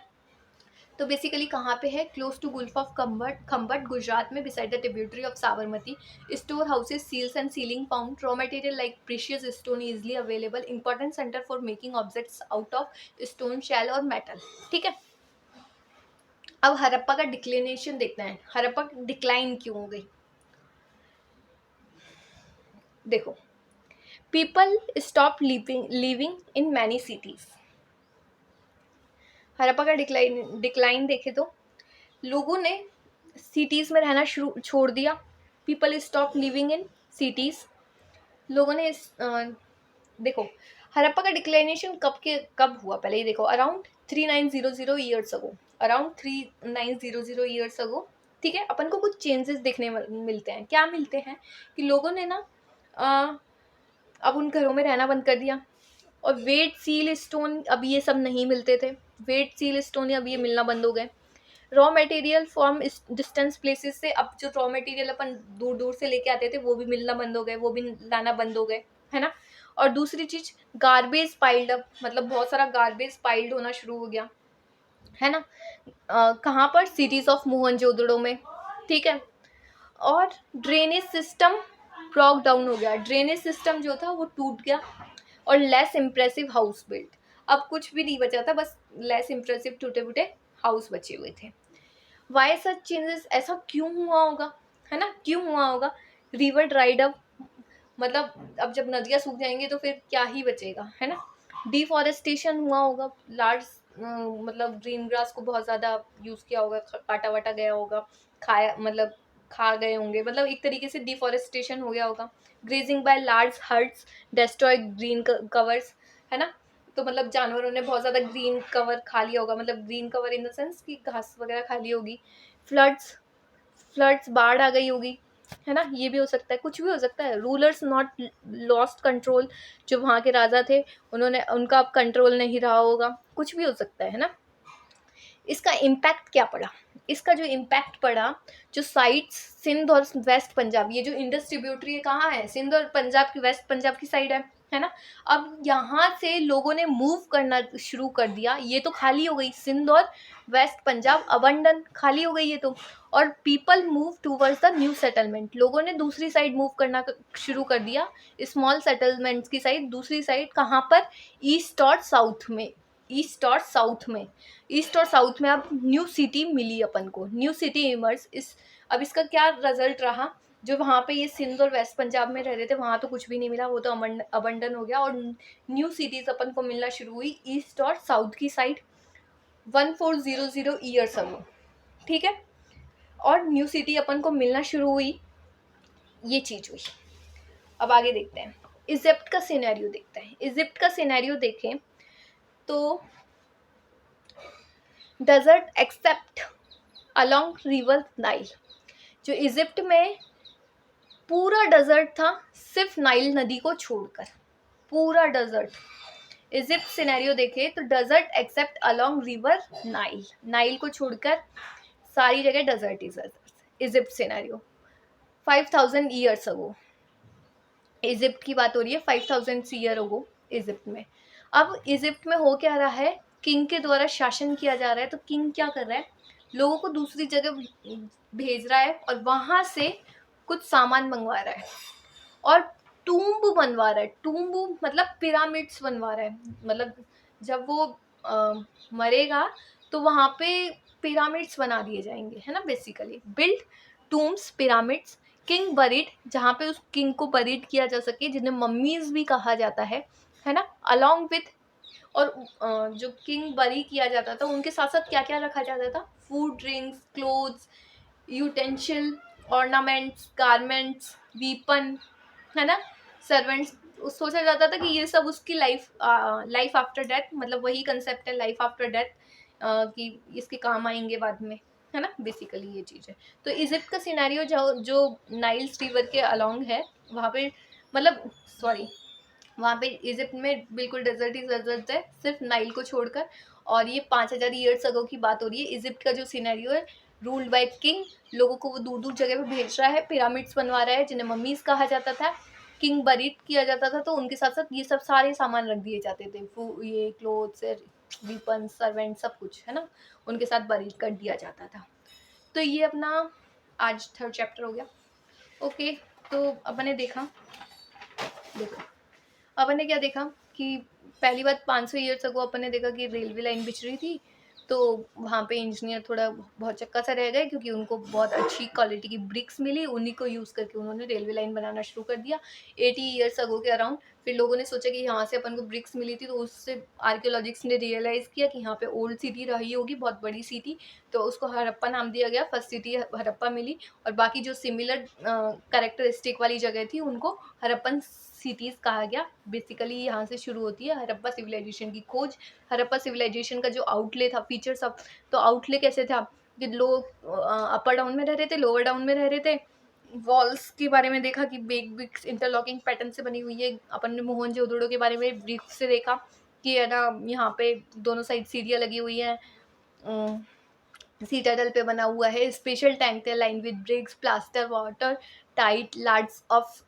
तो बेसिकली कहाँ पे है, close to gulf of Khambhat Gujarat में, beside the tributary of Sabarmati, store houses, seals and sealing found, raw material like precious stone easily available, important centre for making objects out of stone shell और मेटल, ठीक है। अब हड़प्पा का डिक्लिनेशन देखते हैं, हड़प्पा डिक्लाइन क्यों हो गई। देखो, people stop living in many cities, Harappa का डिक्लाइन देखे तो लोगों ने सिटीज में रहना शुरू छोड़ दिया, people stop living in cities, लोगों ने देखो हड़प्पा का डिक्लाइनेशन कब हुआ, पहले ही देखो, around 3900 years ago, around 3900 years ago, ठीक है। अपन को कुछ चेंजेस देखने मिलते हैं, क्या मिलते हैं कि लोगों ने ना अब उन घरों में रहना बंद कर दिया, और वेट सील स्टोन अब ये सब नहीं मिलते थे, वेट सील स्टोन अब ये मिलना बंद हो गए, raw material from distance places से अब जो रॉ मटेरियल अपन दूर दूर से लेके आते थे वो भी मिलना बंद हो गए, वो भी लाना बंद हो गए, है ना। और दूसरी चीज, गार्बेज पाइल्ड अप, मतलब बहुत सारा गार्बेज पाइल्ड होना शुरू हो गया, है ना, कहाँ पर, सिटीज ऑफ मोहनजोदड़ो में, ठीक है। और ड्रेनेज सिस्टम ब्रॉक डाउन हो गया, ड्रेनेज सिस्टम जो था वो टूट गया, और लेस इम्प्रेसिव हाउस बिल्ट, अब कुछ भी नहीं बचा था, बस लेस इम्प्रेसिव टूटे फूटे हाउस बचे हुए थे। वाई सच चेंजेस, ऐसा क्यों हुआ होगा, है ना, क्यों हुआ होगा। रिवर ड्राइड अप, मतलब अब जब नदियाँ सूख जाएंगी तो फिर क्या ही बचेगा, है ना। डिफॉरेस्टेशन हुआ होगा, लार्ज मतलब ग्रीन ग्रास को बहुत ज़्यादा यूज़ किया होगा, काटा वाटा गया होगा, खाया मतलब खा गए होंगे, मतलब एक तरीके से डिफॉरेस्टेशन हो गया होगा। Grazing by large herds destroy green covers, है ना, तो मतलब जानवरों ने बहुत ज़्यादा ग्रीन कवर खा लिया होगा, मतलब green cover in the sense कि घास वगैरह खा ली होगी। फ्लड्स, बाढ़ आ गई होगी, है ना, ये भी हो सकता है, कुछ भी हो सकता है। रूलर्स नॉट लॉस्ट कंट्रोल, जो वहाँ के राजा थे उन्होंने, उनका अब कंट्रोल नहीं रहा होगा, कुछ भी हो सकता है ना। इसका इम्पैक्ट क्या पड़ा, इसका जो इम्पैक्ट पड़ा, जो साइट्स सिंध और वेस्ट पंजाब, ये जो इंडस ट्रिब्यूटरी है कहाँ है, सिंध और पंजाब की, वेस्ट पंजाब की साइड है ना। अब यहाँ से लोगों ने मूव करना शुरू कर दिया, ये तो खाली हो गई, सिंध और वेस्ट पंजाब अबंडन खाली हो गई ये तो, और people move towards the new settlement, लोगों ने दूसरी साइड मूव करना शुरू कर दिया, स्मॉल सेटलमेंट्स की साइड, दूसरी साइड कहाँ पर, ईस्ट और साउथ में, ईस्ट और साउथ में, ईस्ट और साउथ में अब न्यू सिटी मिली अपन को, न्यू सिटी इमर्ज। अब इसका क्या रिजल्ट रहा, जो वहाँ पे ये सिंध और वेस्ट पंजाब में रह रहे थे वहाँ तो कुछ भी नहीं मिला, वो तो अबंडन हो गया, और न्यू सिटीज अपन को मिलना शुरू हुई ईस्ट और साउथ की साइड 1400 ईयर्स अगो, ठीक है। और न्यू सिटी अपन को मिलना शुरू हुई, ये चीज हुई। अब आगे देखते हैं, इजिप्ट का सिनेरियो देखते हैं। इजिप्ट का सिनेरियो देखें तो desert except along river Nile, जो इजिप्ट में पूरा डेजर्ट था सिर्फ नाइल नदी को छोड़कर, पूरा डेजर्ट। इजिप्ट सिनेरियो देखे तो desert except along river Nile, Nile को छोड़कर सारी जगह डेजर्ट ही desert. Egypt scenario 5000 years ago, Egypt की बात हो रही है 5000 ईयर अगो इजिप्ट में। अब इजिप्ट में हो क्या रहा है, किंग के द्वारा शासन किया जा रहा है, तो किंग क्या कर रहा है, लोगों को दूसरी जगह भेज रहा है और वहां से कुछ सामान मंगवा रहा है, और टूम्ब बनवा रहा है, टूम्ब मतलब पिरामिड्स बनवा रहा है, मतलब जब वो मरेगा तो वहाँ पे पिरामिड्स बना दिए जाएंगे, है ना, basically build tombs pyramids, king buried, जहाँ पे उस किंग को बरीड किया जा सके, जिन्हें मम्मीज भी कहा जाता है ना, अलॉन्ग विथ, और जो किंग बरी किया जाता था उनके साथ साथ क्या क्या रखा जाता था, food, drinks, clothes, utensil, ornaments, garments, weapon, है ना, सर्वेंट्स। सोचा जाता था कि ये सब उसकी लाइफ आफ्टर डेथ, मतलब वही कंसेप्ट है लाइफ आफ्टर डेथ, कि इसके काम आएंगे बाद में, है ना, बेसिकली ये चीज़ है। तो इजिप्ट का सिनेरियो जो नाइल्स रिवर के अलोंग है वहाँ पे, मतलब सॉरी, वहाँ पे इजिप्ट में बिल्कुल डेजर्ट ही डेजर्ट है सिर्फ नाइल को छोड़कर, और ये 5000 ईयर्स अगो की बात हो रही है। इजिप्ट का जो सिनेरियो है रूल्ड बाय किंग, लोगों को वो दूर दूर जगह पे भेज रहा है, पिरामिड्स बनवा रहा है जिन्हें मम्मीज कहा जाता था, किंग बरीड किया जाता था, तो उनके साथ साथ ये सब सारे सामान रख दिए जाते थे, ये क्लोथ्स, वीपन, सर्वेंट, सब कुछ है ना, उनके साथ बरीड कर दिया जाता था। तो ये अपना आज थर्ड चैप्टर हो गया। ओके, तो अपन ने देखा, देखो अपन ने क्या देखा कि पहली बात 500 ईयर्स अगो अपन ने देखा कि रेलवे लाइन बिछ रही थी, तो वहाँ पे इंजीनियर थोड़ा बहुत चक्का सा रह गए क्योंकि उनको बहुत अच्छी क्वालिटी की ब्रिक्स मिली, उन्हीं को यूज़ करके उन्होंने रेलवे लाइन बनाना शुरू कर दिया 80 ईयर्स अगो के अराउंड। फिर लोगों ने सोचा कि यहाँ से अपन को ब्रिक्स मिली थी, तो उससे आर्कियोलॉजिस्ट ने रियलाइज़ किया कि यहाँ पे ओल्ड सिटी रही होगी, बहुत बड़ी सिटी, तो उसको हड़प्पा नाम दिया गया, फर्स्ट सिटी हड़प्पा मिली, और बाकी जो सिमिलर कैरेक्टरिस्टिक वाली जगह थी उनको हड़प्पन सिटीज़ कहा गया। बेसिकली यहाँ से शुरू होती है हड़प्पा सिविलाइजेशन की खोज। हड़प्पा सिविलाइजेशन का जो आउटले था, फीचर सब, तो आउटले कैसे था कि लोग अपर डाउन में रह रहे थे, लोअर डाउन में रह रहे थे। वॉल्स के बारे में देखा कि बिग बिग इंटरलॉकिंग पैटर्न से बनी हुई है। अपन ने मोहनजोदड़ो के बारे में ब्रीफ से देखा कि है ना, यहाँ पे दोनों साइड सीढ़ियाँ लगी हुई हैं, सीटाडल पे बना हुआ है, स्पेशल टैंक थे line with bricks, plaster, water tight lards of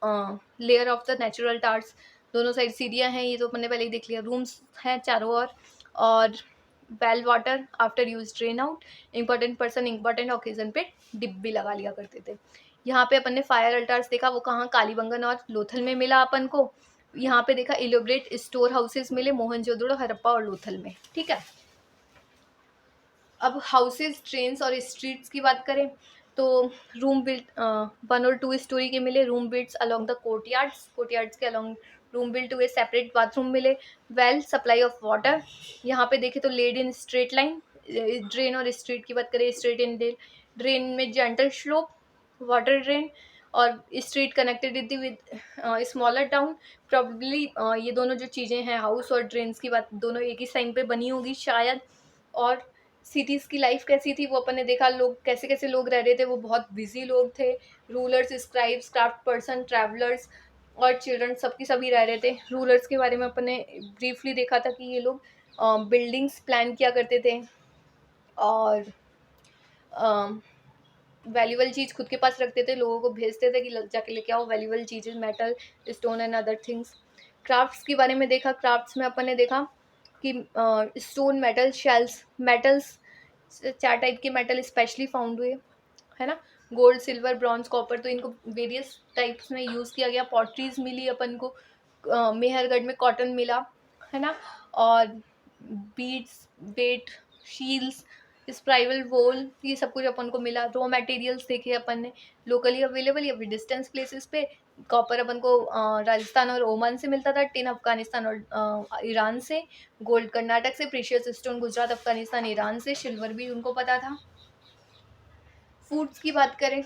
layer of the natural tars, दोनों साइड सीढ़ियाँ हैं, ये तो अपन ने पहले ही देख लिया। रूम्स हैं चारों ओर, और well water after use drain out, important person important occasion पे डिप भी लगा लिया करते थे। यहाँ पे अपन ने फायर अल्टार्स देखा, वो कहाँ, कालीबंगन और लोथल में मिला अपन को। यहाँ पे देखा इलोबरेट स्टोर हाउसेस मिले मोहनजोदड़ो, हड़प्पा और लोथल में, ठीक है। अब हाउसेस, ट्रेन्स और स्ट्रीट्स की बात करें तो रूम बिल्ट 1 और 2 स्टोरी के मिले, room builts along the courtyards के अलॉन्ग रूम बिल्ट हुए, सेपरेट बाथरूम मिले, वेल सप्लाई ऑफ वाटर। यहाँ पे देखें तो laid in straight line, drain और स्ट्रीट की बात करें, स्ट्रेट इन ड्रेन में जेंटल स्लोप वाटर ड्रेन, और street connected with smaller town. Probably ये दोनों जो चीज़ें हैं, हाउस और ड्रेन्स की बात, दोनों एक ही टाइम पे बनी होगी शायद। और सिटीज़ की लाइफ कैसी थी वो अपन ने देखा, लोग कैसे कैसे लोग रह रहे थे, वो बहुत बिजी लोग थे, rulers, scribes, craft person, travellers और चिल्ड्रन, सबकी सभी रह रहे थे। रूलर्स के बारे में अपन ने ब्रीफली देखा था कि ये लोग बिल्डिंग्स प्लान किया करते थे, और वैल्यूबल चीज़ खुद के पास रखते थे, लोगों को भेजते थे कि जाके लेके आओ वैल्यूबल चीज़ें, metal, stone and other things. Crafts के बारे में देखा, क्राफ्ट्स में अपन ने देखा कि stone, metal, shells, metals 4 type के मेटल स्पेशली फाउंड हुए, है ना, गोल्ड, सिल्वर, ब्रॉन्ज, कॉपर, तो इनको वेरियस टाइप्स में यूज़ किया गया। पॉटरीज मिली अपन को, मेहरगढ़ में कॉटन मिला, है ना, और बीड्स, वेट, शील्स, स्प्राइवल वोल, ये सब कुछ अपन को मिला। रॉ मटेरियल्स देखे अपन ने, लोकली अवेलेबल या फिर डिस्टेंस प्लेसेस पे। कॉपर अपन को राजस्थान और ओमान से मिलता था, टिन अफगानिस्तान और ईरान से, गोल्ड कर्नाटक से, precious stone Gujarat, Afghanistan, Iran से, सिल्वर भी उनको पता था। फूड्स की बात करें,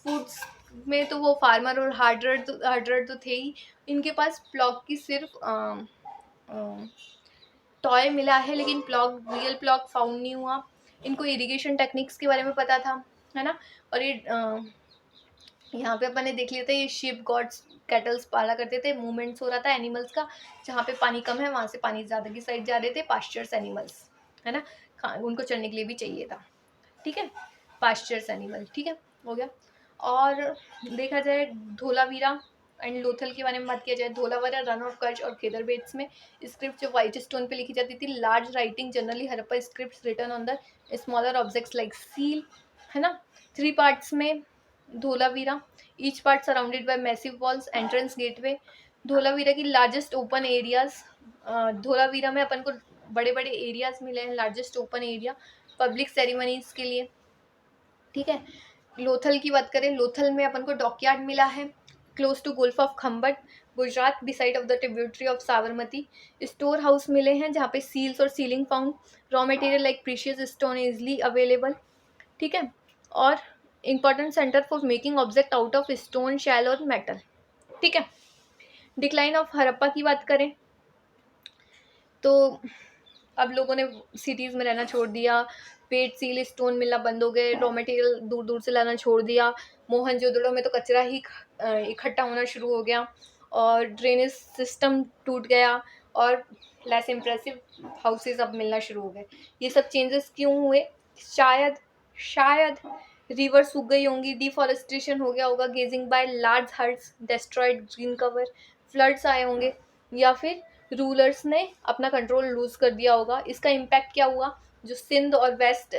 फूड्स में तो वो फार्मर और हार्डर तो थे ही, इनके पास प्लॉग की सिर्फ टॉय मिला है, लेकिन प्लॉग, रियल प्लॉग फाउंड नहीं हुआ। इनको इरिगेशन टेक्निक्स के बारे में पता था, है ना, और ये यहाँ पे अपन ने देख लिया था, ये शिप गॉड्स कैटल्स पाला करते थे, मूवमेंट्स हो रहा था एनिमल्स का, जहाँ पे पानी कम है वहाँ से पानी ज़्यादा की साइड जा रहे थे, पास्चर्स एनिमल्स, है ना, उनको चढ़ने के लिए भी चाहिए था, ठीक है, पास्चर्स एनिमल, ठीक है, हो गया। और देखा जाए धोलावीरा एंड लोथल के बारे में बात किया जाए, धोलावीरा, रन ऑफ कच्छ और केदरबेट्स में स्क्रिप्ट जो वाइट स्टोन पे लिखी जाती थी, large writing, generally Harappa script written on the smaller objects like seal, है ना। 3 पार्ट्स में Dholavira, each part surrounded by massive walls, entrance gateway. Dholavira की लार्जेस्ट ओपन एरियाज, धोलावीरा में अपन को बड़े बड़े एरियाज मिले हैं, largest open area public ceremonies के लिए, ठीक है। लोथल की बात करें, लोथल में अपन को डॉकयार्ड मिला है, close to gulf of Khambhat, Gujarat, beside of the tributary of Sabarmati. Store house मिले हैं जहाँ पे सील्स और sealing found, raw material like precious stone easily available, ठीक है। और important centre for making object out of stone, shell और मेटल, ठीक है। डिक्लाइन ऑफ हड़प्पा की बात करें तो अब लोगों ने सिटीज़ में रहना छोड़ दिया, पेट, सील, स्टोन मिलना बंद हो गए, रॉ मटेरियल दूर दूर से लाना छोड़ दिया, मोहनजोदड़ो में तो कचरा ही इकट्ठा होना शुरू हो गया, और ड्रेनेज सिस्टम टूट गया, और लेस इम्प्रेसिव हाउसेज अब मिलना शुरू हो गए। ये सब चेंजेस क्यों हुए? शायद शायद रिवर सूख गई होंगी, डिफॉरेस्टेशन हो गया होगा, grazing by large herds, destroyed green cover, floods आए होंगे, या फिर रूलर्स ने अपना कंट्रोल लूज कर दिया होगा। इसका इम्पैक्ट क्या हुआ, जो सिंध और वेस्ट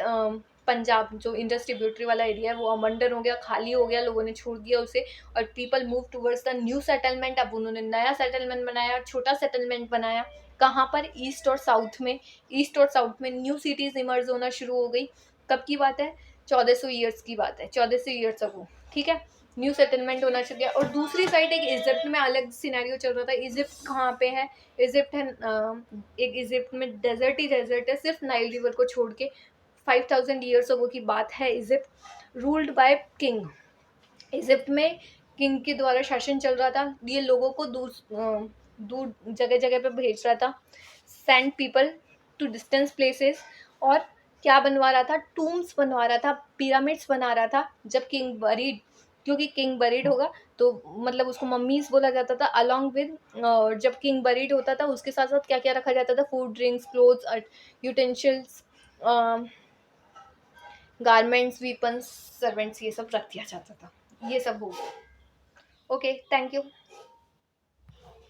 पंजाब जो इंडस ट्रिब्यूटरी वाला एरिया है वो अबंडन हो गया, खाली हो गया, लोगों ने छोड़ दिया उसे, और people move towards the new settlement. अब उन्होंने नया सेटलमेंट बनाया, छोटा सेटलमेंट बनाया, कहाँ पर, ईस्ट और साउथ में। ईस्ट और साउथ में न्यू सिटीज इमर्ज होना शुरू हो गई। कब की बात है, 1400 ईयर्स की बात है, 1400 ईयर्स अगो, ठीक है। न्यू सेटलमेंट होना चाहिए गया। और दूसरी साइड एक इजिप्ट में अलग सिनेरियो चल रहा था। इजिप्ट कहाँ पे है, इजिप्ट है एक इजिप्ट में डेजर्ट ही डेजर्ट है, सिर्फ नाइल रिवर को छोड़ के। 5000 ईयर्स अगो की बात है। Egypt ruled by king, Egypt में किंग के द्वारा शासन चल रहा था। ये लोगों को दूर दूर जगह जगह पे भेज रहा था, send people to distance places. और क्या बनवा रहा था, टूम्स बनवा रहा था, पिरामिड्स बना रहा था। जब किंग बरीड, क्योंकि किंग बरीड होगा तो मतलब उसको मम्मीज बोला जाता था, अलॉन्ग विद, जब किंग बरीड होता था उसके साथ साथ क्या क्या रखा जाता था, food, drinks, clothes, utensils, garments, weapons, servants, ये सब रख दिया जाता था। ये सब हो गया। Okay, thank you.